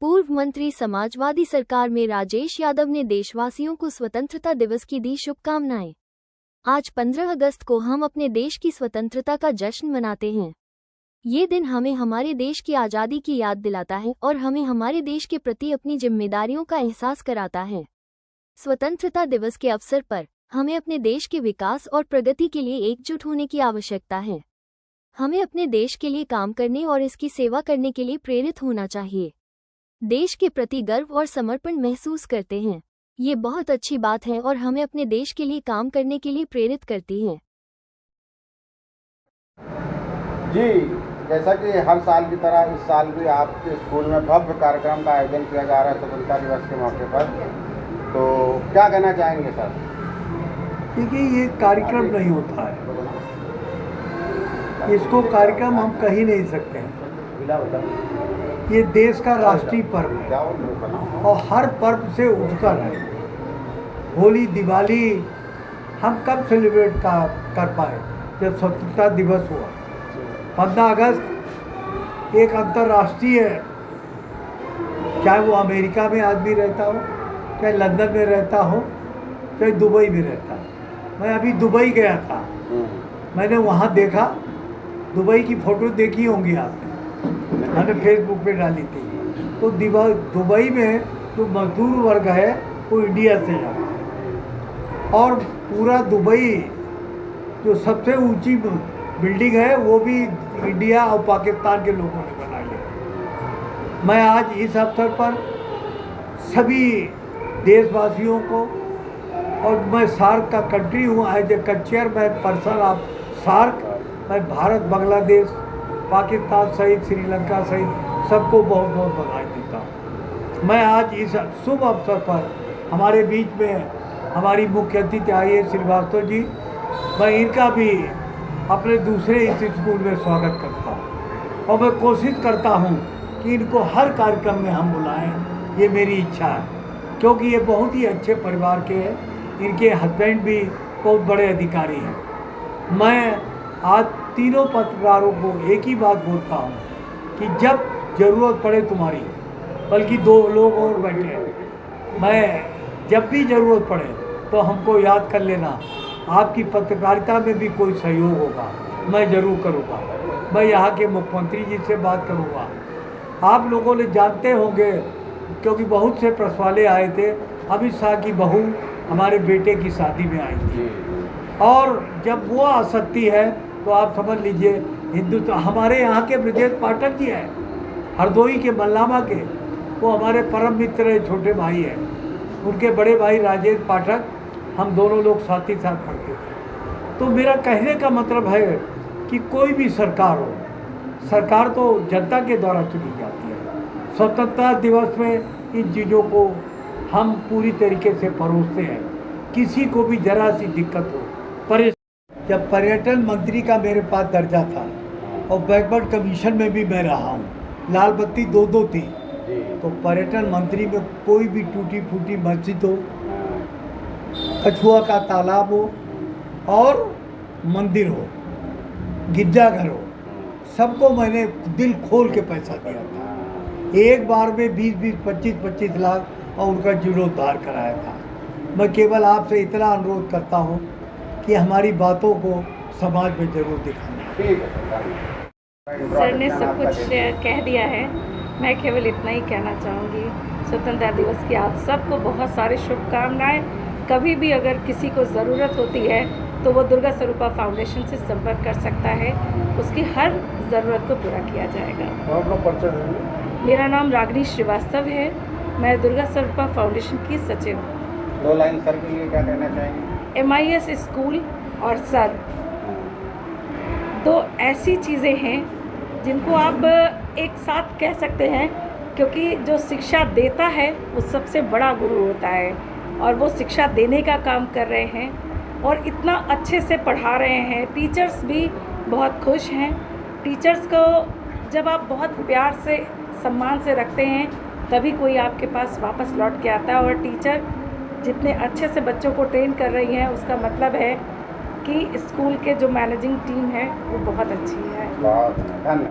पूर्व मंत्री समाजवादी सरकार में राजेश यादव ने देशवासियों को स्वतंत्रता दिवस की दी शुभकामनाएं। आज 15 अगस्त को हम अपने देश की स्वतंत्रता का जश्न मनाते हैं। ये दिन हमें हमारे देश की आज़ादी की याद दिलाता है और हमें हमारे देश के प्रति अपनी जिम्मेदारियों का एहसास कराता है। स्वतंत्रता दिवस के अवसर पर हमें अपने देश के विकास और प्रगति के लिए एकजुट होने की आवश्यकता है। हमें अपने देश के लिए काम करने और इसकी सेवा करने के लिए प्रेरित होना चाहिए। देश के प्रति गर्व और समर्पण महसूस करते हैं। ये बहुत अच्छी बात है और हमें अपने देश के लिए काम करने के लिए प्रेरित करती है। जी, जैसा कि हर साल की तरह इस साल भी आपके स्कूल में भव्य कार्यक्रम का आयोजन किया जा रहा है स्वतंत्रता दिवस के मौके पर, तो क्या कहना चाहेंगे सर? देखिए, ये कार्यक्रम नहीं होता है, इसको कार्यक्रम हम कह ही नहीं सकते हैं। ये देश का राष्ट्रीय पर्व है और हर पर्व से उठकर है। होली, दिवाली हम कब सेलिब्रेट कर पाए? जब स्वतंत्रता दिवस हुआ। 15 अगस्त एक अंतर्राष्ट्रीय, चाहे वो अमेरिका में आदमी रहता हो, चाहे लंदन में रहता हो, चाहे दुबई में रहता हो। मैं अभी दुबई गया था, मैंने वहाँ देखा, दुबई की फ़ोटो देखी होंगी आपने, मैंने फेसबुक पे डाली थी। तो दुबई में जो मजदूर वर्ग है वो इंडिया से जाता है और पूरा दुबई जो सबसे ऊंची बिल्डिंग है वो भी इंडिया और पाकिस्तान के लोगों ने बनाई है। मैं आज इस अवसर पर सभी देशवासियों को, और मैं सार्क का कंट्री हूँ, as a chairman person of SAARC, मैं भारत, बांग्लादेश, पाकिस्तान सहित श्रीलंका सहित सबको बहुत बहुत बधाई देता हूँ। मैं आज इस शुभ अवसर पर हमारे बीच में हमारी मुख्य अतिथि आई है श्रीवास्तव जी, मैं इनका भी अपने दूसरे इस स्कूल में स्वागत करता हूँ और मैं कोशिश करता हूँ कि इनको हर कार्यक्रम में हम बुलाएं। ये मेरी इच्छा है, क्योंकि ये बहुत ही अच्छे परिवार के हैं। इनके हस्बैंड भी बहुत बड़े अधिकारी हैं। मैं आज तीनों पत्रकारों को एक ही बात बोलता हूँ कि जब ज़रूरत पड़े तुम्हारी, बल्कि 2 लोग और बैठे हैं, मैं जब भी ज़रूरत पड़े तो हमको याद कर लेना। आपकी पत्रकारिता में भी कोई सहयोग होगा, मैं ज़रूर करूँगा। मैं यहाँ के मुख्यमंत्री जी से बात करूँगा। आप लोगों ने जानते होंगे, क्योंकि बहुत से प्रेस वाले आए थे, अमित शाह की बहू हमारे बेटे की शादी में आई थी, और जब वो आ सकती है तो आप समझ लीजिए हिंदुस्तान। हमारे यहाँ के ब्रजेश पाठक जी हैं, हरदोई के मल्लामा के, वो हमारे परम मित्र हैं, छोटे भाई हैं। उनके बड़े भाई राजेश पाठक, हम दोनों लोग साथ ही साथ पढ़ते थे। तो मेरा कहने का मतलब है कि कोई भी सरकार हो, सरकार तो जनता के द्वारा चुनी जाती है। स्वतंत्रता दिवस में इन चीज़ों को हम पूरी तरीके से परोसते हैं। किसी को भी जरा सी दिक्कत हो, जब पर्यटन मंत्री का मेरे पास दर्जा था और बैकवर्ड कमीशन में भी मैं रहा हूँ, लाल बत्ती 2-2 थी, तो पर्यटन मंत्री में कोई भी टूटी फूटी मस्जिद हो, कछुआ का तालाब हो और मंदिर हो, गिरजाघर हो, सबको मैंने दिल खोल के पैसा दिया था। एक बार में 20-20, 25-25 लाख और उनका जीर्णोद्धार कराया था। मैं केवल आपसे इतना अनुरोध करता हूँ कि हमारी बातों को समाज में जरूर दिखाना। सर ने सब कुछ कह दिया है, मैं केवल इतना ही कहना चाहूँगी। स्वतंत्रता दिवस की आप सबको बहुत सारी शुभकामनाएं। कभी भी अगर किसी को ज़रूरत होती है तो वो दुर्गा स्वरूपा फाउंडेशन से संपर्क कर सकता है, उसकी हर ज़रूरत को पूरा किया जाएगा। मेरा नाम रागिनी श्रीवास्तव है, मैं दुर्गा स्वरूपा फाउंडेशन की सचिव हूँ। 2 लाइन सर के लिए क्या कहना चाहेंगे? MIS स्कूल और सर 2 ऐसी चीज़ें हैं जिनको आप एक साथ कह सकते हैं, क्योंकि जो शिक्षा देता है वो सबसे बड़ा गुरु होता है, और वो शिक्षा देने का काम कर रहे हैं और इतना अच्छे से पढ़ा रहे हैं। टीचर्स भी बहुत खुश हैं। टीचर्स को जब आप बहुत प्यार से, सम्मान से रखते हैं, तभी कोई आपके पास वापस लौट के आता है। और टीचर जितने अच्छे से बच्चों को ट्रेन कर रही हैं, उसका मतलब है कि स्कूल के जो मैनेजिंग टीम है वो बहुत अच्छी है। धन्यवाद।